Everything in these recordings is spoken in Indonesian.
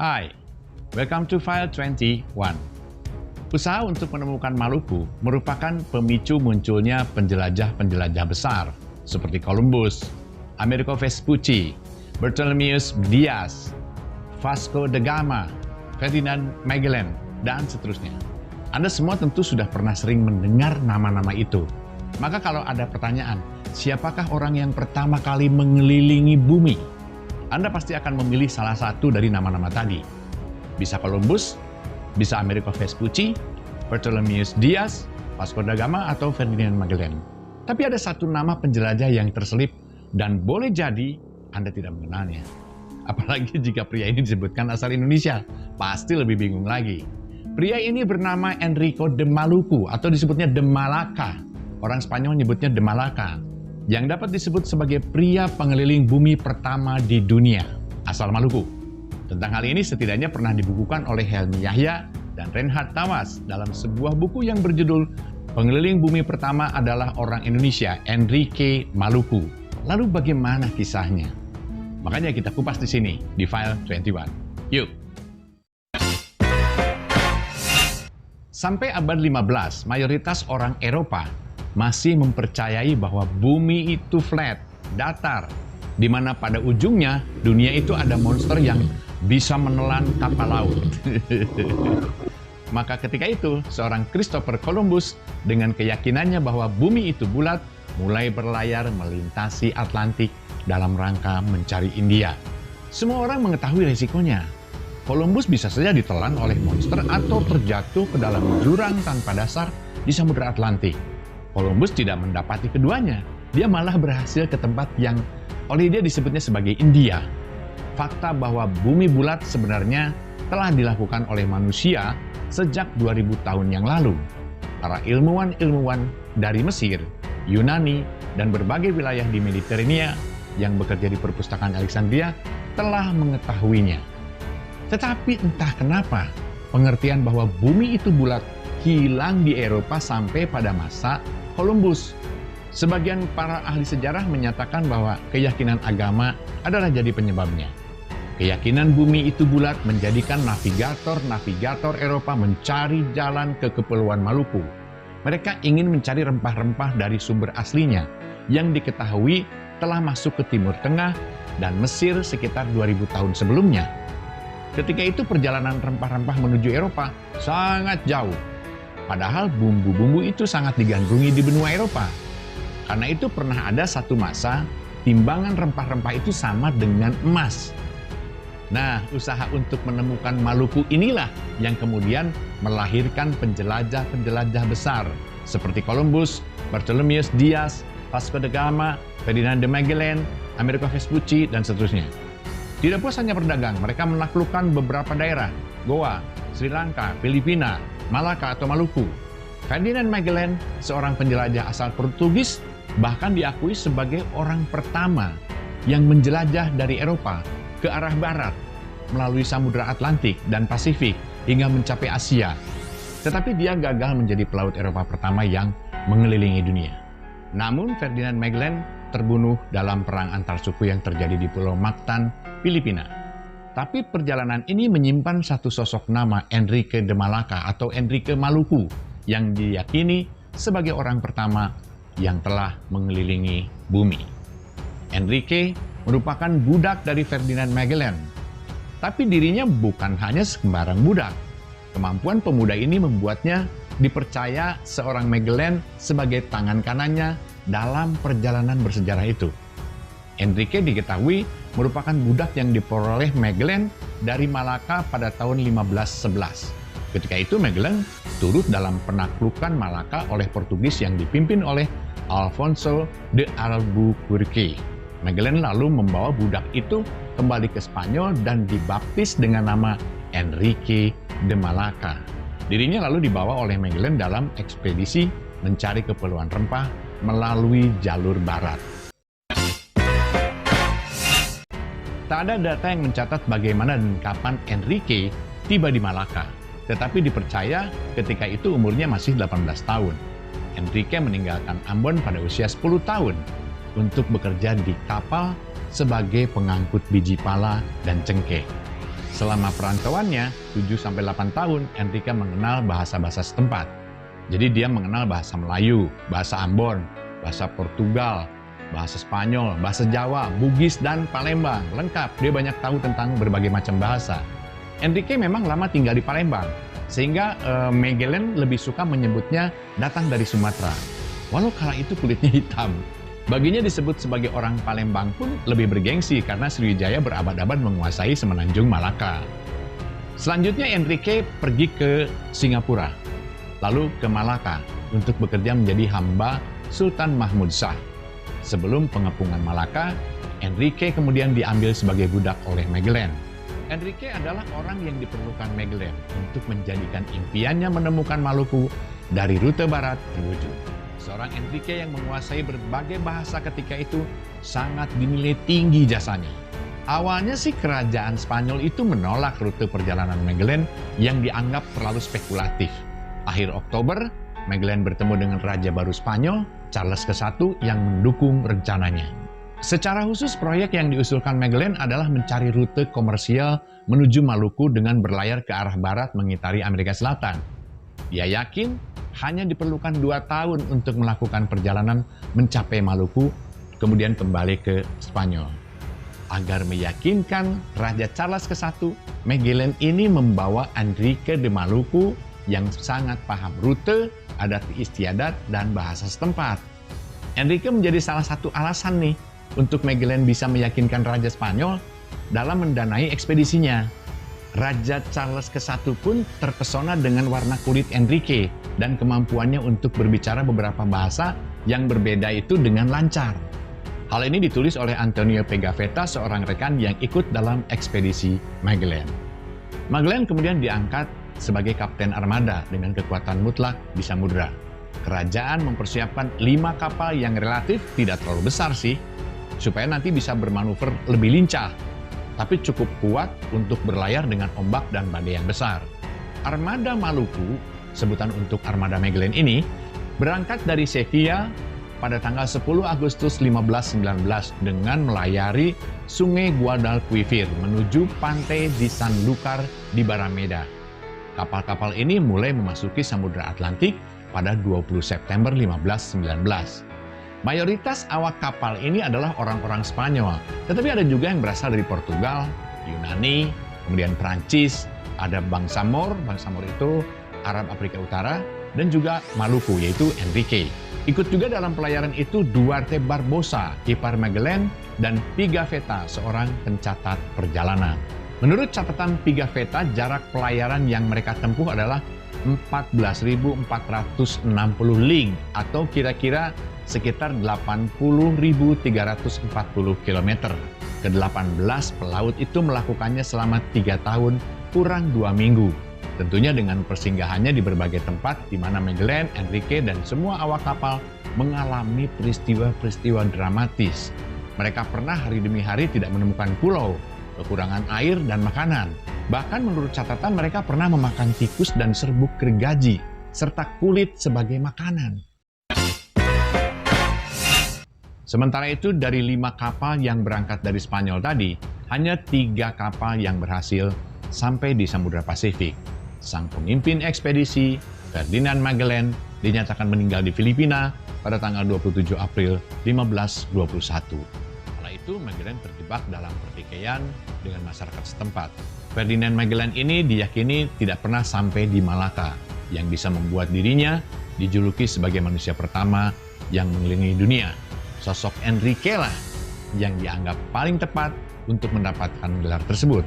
Hai, welcome to File 21. Usaha untuk menemukan Maluku merupakan pemicu munculnya penjelajah-penjelajah besar seperti Columbus, Amerigo Vespucci, Bartholomew Diaz, Vasco da Gama, Ferdinand Magellan, dan seterusnya. Anda semua tentu sudah pernah sering mendengar nama-nama itu. Maka kalau ada pertanyaan, siapakah orang yang pertama kali mengelilingi bumi? Anda pasti akan memilih salah satu dari nama-nama tadi. Bisa Columbus, bisa Amerigo Vespucci, Bartholomew Diaz, Vasco da Gama, atau Ferdinand Magellan. Tapi ada satu nama penjelajah yang terselip dan boleh jadi Anda tidak mengenalnya. Apalagi jika pria ini disebutkan asal Indonesia, pasti lebih bingung lagi. Pria ini bernama Enrico de Maluku atau disebutnya de Malacca. Orang Spanyol menyebutnya de Malacca, yang dapat disebut sebagai pria pengeliling bumi pertama di dunia, asal Maluku. Tentang hal ini setidaknya pernah dibukukan oleh Helmi Yahya dan Reinhard Tawas dalam sebuah buku yang berjudul Pengeliling Bumi Pertama adalah Orang Indonesia, Enrique Maluku. Lalu bagaimana kisahnya? Makanya kita kupas di sini, di File 21. Yuk! Sampai abad 15, mayoritas orang Eropa masih mempercayai bahwa bumi itu flat, datar, di mana pada ujungnya dunia itu ada monster yang bisa menelan kapal laut. Maka ketika itu, seorang Christopher Columbus dengan keyakinannya bahwa bumi itu bulat, mulai berlayar melintasi Atlantik dalam rangka mencari India. Semua orang mengetahui resikonya. Columbus bisa saja ditelan oleh monster atau terjatuh ke dalam jurang tanpa dasar di Samudra Atlantik. Columbus tidak mendapati keduanya. Dia malah berhasil ke tempat yang oleh dia disebutnya sebagai India. Fakta bahwa bumi bulat sebenarnya telah dilakukan oleh manusia sejak 2000 tahun yang lalu. Para ilmuwan-ilmuwan dari Mesir, Yunani, dan berbagai wilayah di Mediterania yang bekerja di perpustakaan Alexandria telah mengetahuinya. Tetapi entah kenapa, pengertian bahwa bumi itu bulat hilang di Eropa sampai pada masa Columbus. Sebagian para ahli sejarah menyatakan bahwa keyakinan agama adalah jadi penyebabnya. Keyakinan bumi itu bulat menjadikan navigator-navigator Eropa mencari jalan ke Kepulauan Maluku. Mereka ingin mencari rempah-rempah dari sumber aslinya yang diketahui telah masuk ke Timur Tengah dan Mesir sekitar 2000 tahun sebelumnya. Ketika itu perjalanan rempah-rempah menuju Eropa sangat jauh. Padahal bumbu-bumbu itu sangat digandrungi di benua Eropa. Karena itu pernah ada satu masa timbangan rempah-rempah itu sama dengan emas. Nah, usaha untuk menemukan Maluku inilah yang kemudian melahirkan penjelajah-penjelajah besar seperti Columbus, Bartholomew Diaz, Vasco da Gama, Ferdinand Magellan, Amerigo Vespucci, dan seterusnya. Tidak puas hanya berdagang, mereka menaklukkan beberapa daerah, Goa, Sri Lanka, Filipina, Malacca atau Maluku. Ferdinand Magellan, seorang penjelajah asal Portugis, bahkan diakui sebagai orang pertama yang menjelajah dari Eropa ke arah barat melalui Samudra Atlantik dan Pasifik hingga mencapai Asia. Tetapi dia gagal menjadi pelaut Eropa pertama yang mengelilingi dunia. Namun Ferdinand Magellan terbunuh dalam perang antar suku yang terjadi di Pulau Mactan, Filipina. Tapi perjalanan ini menyimpan satu sosok nama Enrique de Malacca atau Enrique Maluku yang diyakini sebagai orang pertama yang telah mengelilingi bumi. Enrique merupakan budak dari Ferdinand Magellan. Tapi dirinya bukan hanya sembarang budak. Kemampuan pemuda ini membuatnya dipercaya seorang Magellan sebagai tangan kanannya dalam perjalanan bersejarah itu. Enrique diketahui merupakan budak yang diperoleh Magellan dari Malacca pada tahun 1511. Ketika itu Magellan turut dalam penaklukan Malacca oleh Portugis yang dipimpin oleh Alfonso de Albuquerque. Magellan lalu membawa budak itu kembali ke Spanyol dan dibaptis dengan nama Enrique de Malacca. Dirinya lalu dibawa oleh Magellan dalam ekspedisi mencari kepulauan rempah melalui jalur barat. Tak ada data yang mencatat bagaimana dan kapan Enrique tiba di Malacca, tetapi dipercaya ketika itu umurnya masih 18 tahun. Enrique meninggalkan Ambon pada usia 10 tahun untuk bekerja di kapal sebagai pengangkut biji pala dan cengkeh. Selama perantauannya, 7-8 tahun, Enrique mengenal bahasa-bahasa setempat. Jadi dia mengenal bahasa Melayu, bahasa Ambon, bahasa Portugal, bahasa Spanyol, bahasa Jawa, Bugis, dan Palembang. Lengkap, dia banyak tahu tentang berbagai macam bahasa. Enrique memang lama tinggal di Palembang, sehingga Magellan lebih suka menyebutnya datang dari Sumatera. Walau kala itu kulitnya hitam. Baginya disebut sebagai orang Palembang pun lebih bergengsi karena Sriwijaya berabad-abad menguasai semenanjung Malaka. Selanjutnya Enrique pergi ke Singapura, lalu ke Malaka untuk bekerja menjadi hamba Sultan Mahmud Shah. Sebelum pengepungan Malaka, Enrique kemudian diambil sebagai budak oleh Magellan. Enrique adalah orang yang diperlukan Magellan untuk menjadikan impiannya menemukan Maluku dari rute barat terwujud. Seorang Enrique yang menguasai berbagai bahasa ketika itu sangat dinilai tinggi jasanya. Awalnya sih kerajaan Spanyol itu menolak rute perjalanan Magellan yang dianggap terlalu spekulatif. Akhir Oktober, Magellan bertemu dengan Raja baru Spanyol, Charles I, yang mendukung rencananya. Secara khusus, proyek yang diusulkan Magellan adalah mencari rute komersial menuju Maluku dengan berlayar ke arah barat mengitari Amerika Selatan. Dia yakin hanya diperlukan 2 tahun untuk melakukan perjalanan mencapai Maluku, kemudian kembali ke Spanyol. Agar meyakinkan Raja Charles I, Magellan ini membawa Enrique de Maluku yang sangat paham rute, adat istiadat, dan bahasa setempat. Enrique menjadi salah satu alasan nih untuk Magellan bisa meyakinkan Raja Spanyol dalam mendanai ekspedisinya. Raja Charles I pun terpesona dengan warna kulit Enrique dan kemampuannya untuk berbicara beberapa bahasa yang berbeda itu dengan lancar. Hal ini ditulis oleh Antonio Pigafetta, seorang rekan yang ikut dalam ekspedisi Magellan. Magellan kemudian diangkat sebagai kapten armada dengan kekuatan mutlak di samudera. Kerajaan mempersiapkan 5 kapal yang relatif tidak terlalu besar sih, supaya nanti bisa bermanuver lebih lincah, tapi cukup kuat untuk berlayar dengan ombak dan badai yang besar. Armada Maluku, sebutan untuk Armada Magellan ini, berangkat dari Sevilla pada tanggal 10 Agustus 1519 dengan melayari Sungai Guadalquivir menuju pantai di Sanlúcar di Barrameda. Kapal-kapal ini mulai memasuki Samudra Atlantik pada 20 September 1519. Mayoritas awak kapal ini adalah orang-orang Spanyol, tetapi ada juga yang berasal dari Portugal, Yunani, kemudian Prancis, ada bangsa Mor itu Arab Afrika Utara, dan juga Maluku, yaitu Enrique. Ikut juga dalam pelayaran itu Duarte Barbosa, ipar Magellan, dan Pigafetta, seorang pencatat perjalanan. Menurut catatan Pigafetta, jarak pelayaran yang mereka tempuh adalah 14.460 lig atau kira-kira sekitar 80.340 km. Ke-18 pelaut itu melakukannya selama 3 tahun kurang 2 minggu. Tentunya dengan persinggahannya di berbagai tempat di mana Magellan, Enrique, dan semua awak kapal mengalami peristiwa-peristiwa dramatis. Mereka pernah hari demi hari tidak menemukan pulau, kekurangan air dan makanan. Bahkan menurut catatan mereka pernah memakan tikus dan serbuk gergaji, serta kulit sebagai makanan. Sementara itu, dari 5 kapal yang berangkat dari Spanyol tadi, hanya 3 kapal yang berhasil sampai di Samudra Pasifik. Sang pemimpin ekspedisi, Ferdinand Magellan, dinyatakan meninggal di Filipina pada tanggal 27 April 1521. Kala itu, Magellan terjebak dalam pertikaian dengan masyarakat setempat. Ferdinand Magellan ini diyakini tidak pernah sampai di Malaka, yang bisa membuat dirinya dijuluki sebagai manusia pertama yang mengelilingi dunia. Sosok Enrique lah yang dianggap paling tepat untuk mendapatkan gelar tersebut.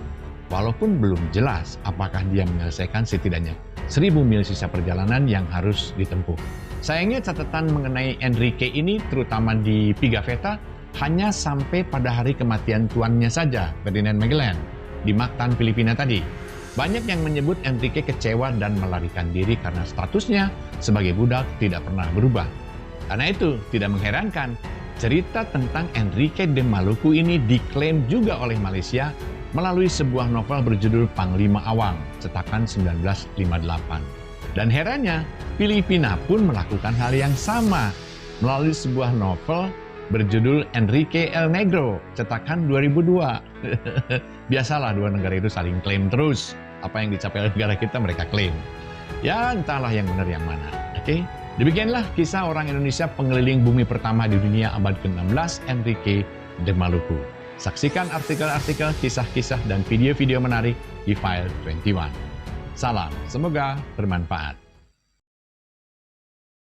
Walaupun belum jelas apakah dia menyelesaikan setidaknya 1.000 mil sisa perjalanan yang harus ditempuh. Sayangnya catatan mengenai Enrique ini, terutama di Pigafetta, hanya sampai pada hari kematian tuannya saja, Ferdinand Magellan, di Mactan, Filipina tadi. Banyak yang menyebut Enrique kecewa dan melarikan diri karena statusnya sebagai budak tidak pernah berubah. Karena itu, tidak mengherankan, cerita tentang Enrique de Maluku ini diklaim juga oleh Malaysia melalui sebuah novel berjudul Panglima Awang, cetakan 1958. Dan herannya, Filipina pun melakukan hal yang sama melalui sebuah novel berjudul Enrique El Negro, cetakan 2002. Biasalah dua negara itu saling klaim terus. Apa yang dicapai oleh negara kita mereka klaim. Ya entahlah yang benar yang mana. Oke? Demikianlah kisah orang Indonesia pengeliling bumi pertama di dunia abad ke-16, Enrique de Maluku. Saksikan artikel-artikel, kisah-kisah, dan video-video menarik di File 21. Salam, semoga bermanfaat.